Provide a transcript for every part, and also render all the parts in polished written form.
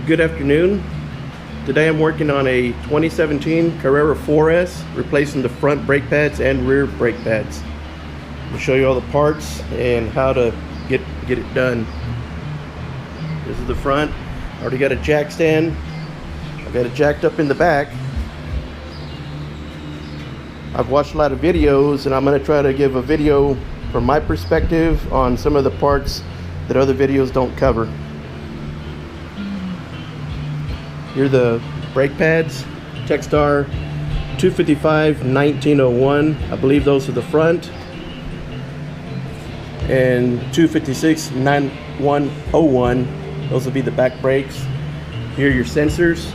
Good afternoon. Today I'm working on a 2017 Carrera 4S, replacing the front brake pads and rear brake pads. I'll show you all the parts and how to get it done. This is the front. I already got a jack stand. I've got it jacked up in the back. I've watched a lot of videos and I'm going to try to give a video from my perspective on some of the parts that other videos don't cover. Here are the brake pads, Techstar 255 1901. I believe those are the front, and 256 9101. Those will be the back brakes. Here are your sensors.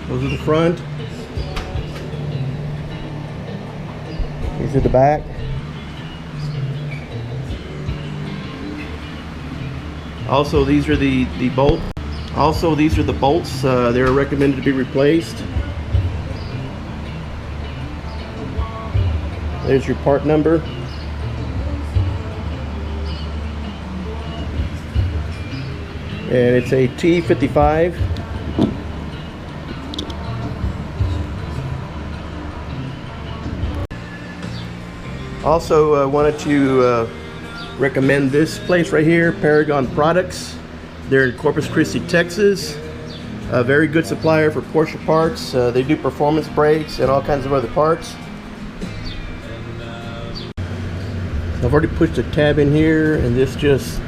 Those are the front. These are the back. Also, these are the bolts. Also, these are the bolts. They're recommended to be replaced. There's your part number. And it's a T55. Also, I wanted to recommend this place right here, Paragon Products. They're in Corpus Christi, Texas. A very good supplier for Porsche parts. They do performance brakes and all kinds of other parts. I've already pushed a tab in here, and this just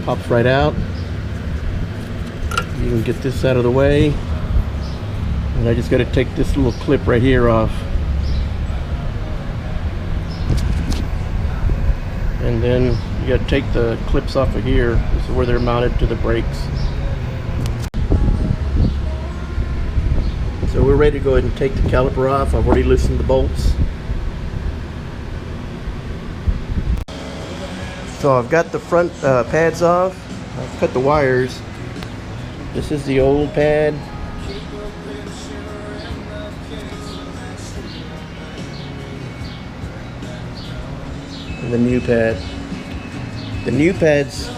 pops right out. You can get this out of the way, and I just got to take this little clip right here off. And then you got to take the clips off of here. This is where they're mounted to the brakes. So we're ready to go ahead and take the caliper off. I've already loosened the bolts. So I've got the front pads off. I've cut the wires. This is the old pad. The new pad. The new pads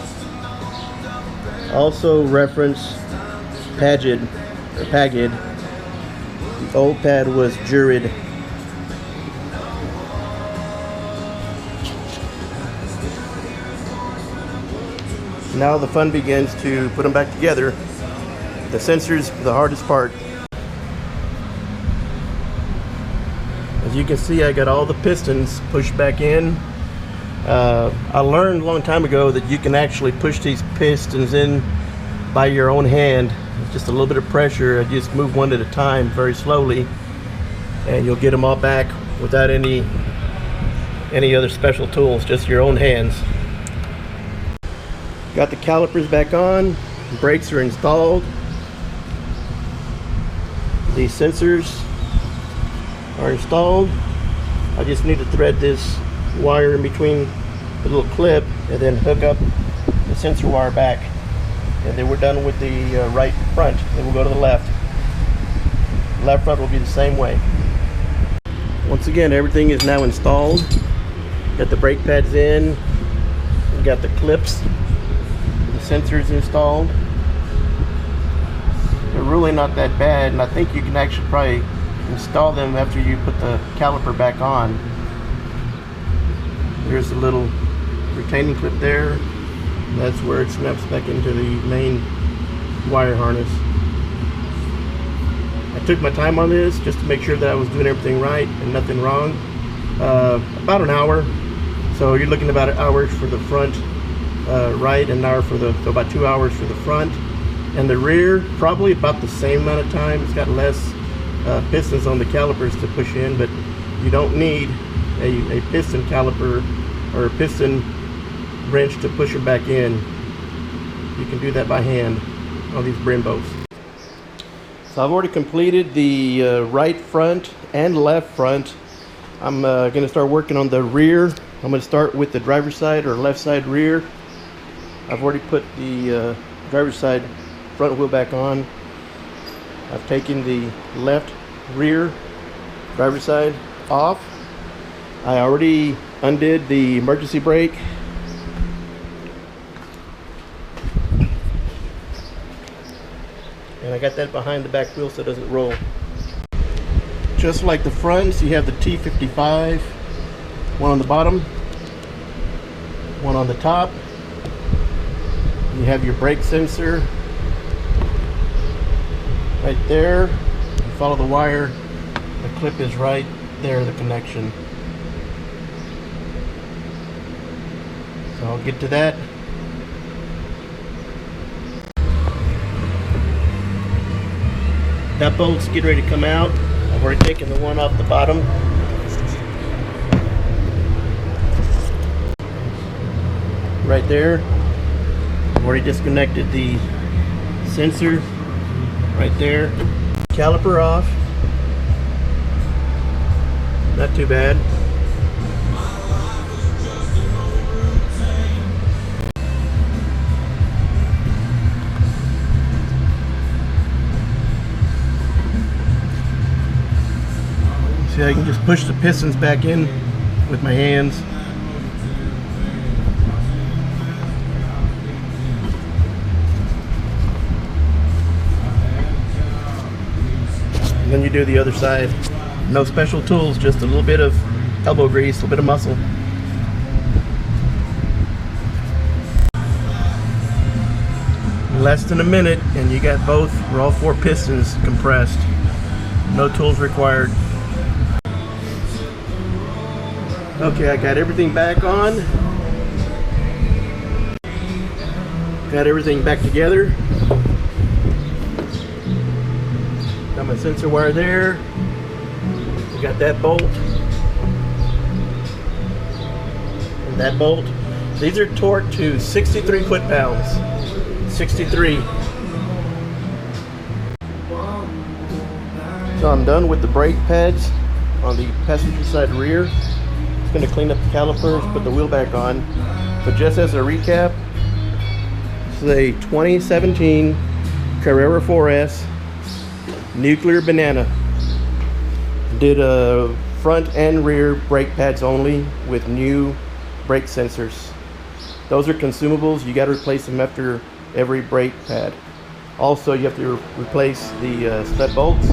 also reference Pagid or Pagid. The old pad was Jurid. Now the fun begins to put them back together. The sensors are the hardest part. As you can see, I got all the pistons pushed back in. I learned a long time ago that you can actually push these pistons in by your own hand. It's just a little bit of pressure. I just move one at a time very slowly, and you'll get them all back without any other special tools, just your own hands. Got the calipers back on. The brakes are installed. The sensors are installed. I just need to thread this wire in between the little clip and then hook up the sensor wire back, and then we're done with the right front. Then we'll go to the left. Left front will be the same way. Once again, everything is now installed. Got the brake pads in, we got the clips, the sensors installed. They're really not that bad, and I think you can actually probably install them after you put the caliper back on. There's a little retaining clip there. That's where it snaps back into the main wire harness. I took my time on this just to make sure that I was doing everything right and nothing wrong. About an hour. So you're looking about an hour for the front right, and an hour for so about 2 hours for the front. And the rear, probably about the same amount of time. It's got less pistons on the calipers to push in, but you don't need a piston caliper or a piston wrench to push it back in. You can do that by hand on these Brembos. So I've already completed the right front and left front. I'm going to start working on the rear. I'm going to start with the driver's side or left side rear. I've already put the driver's side front wheel back on. I've taken the left rear driver's side off. I already undid the emergency brake. And I got that behind the back wheel so it doesn't roll. Just like the fronts, you have the T55, one on the bottom, one on the top. You have your brake sensor right there. You follow the wire, the clip is right there, the connection. So I'll get to that. That bolt's getting ready to come out. I've already taken the one off the bottom. Right there. I've already disconnected the sensor. Right there. Caliper off. Not too bad. See, I can just push the pistons back in with my hands. And then you do the other side. No special tools, just a little bit of elbow grease, a little bit of muscle. Less than a minute and you got both, or all four pistons compressed. No tools required. Okay, I got everything back on. Got everything back together. Got my sensor wire there. Got that bolt. And that bolt. These are torqued to 63 foot-pounds. 63. So I'm done with the brake pads on the passenger side rear. Going to clean up the calipers, put the wheel back on. But just as a recap, this is a 2017 Carrera 4S nuclear banana. Did a front and rear brake pads only with new brake sensors. Those are consumables. You got to replace them after every brake pad. Also, you have to replace the stud bolts.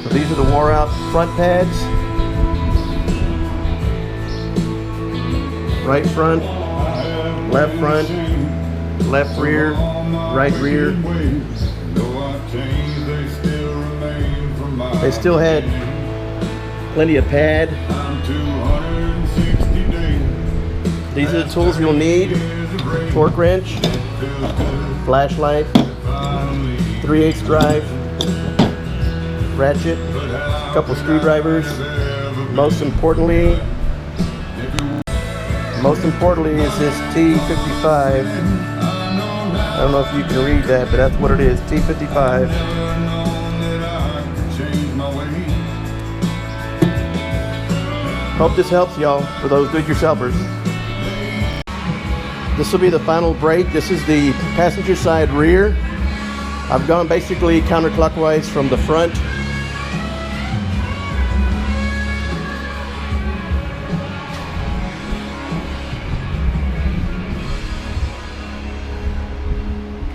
So these are the wore out front pads. Right front, left rear, right rear. They still had plenty of pad. These are the tools you'll need. Torque wrench, flashlight, 3/8 drive, ratchet, a couple screwdrivers. Most importantly is this T55. I don't know if you can read that, but that's what it is, T55. Hope this helps y'all for those do-it-yourselfers. This will be the final brake. This is the passenger side rear. I've gone basically counterclockwise from the front.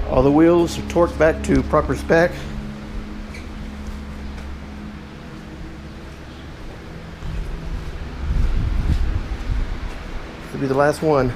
All the wheels are torqued back to proper spec. This will be the last one.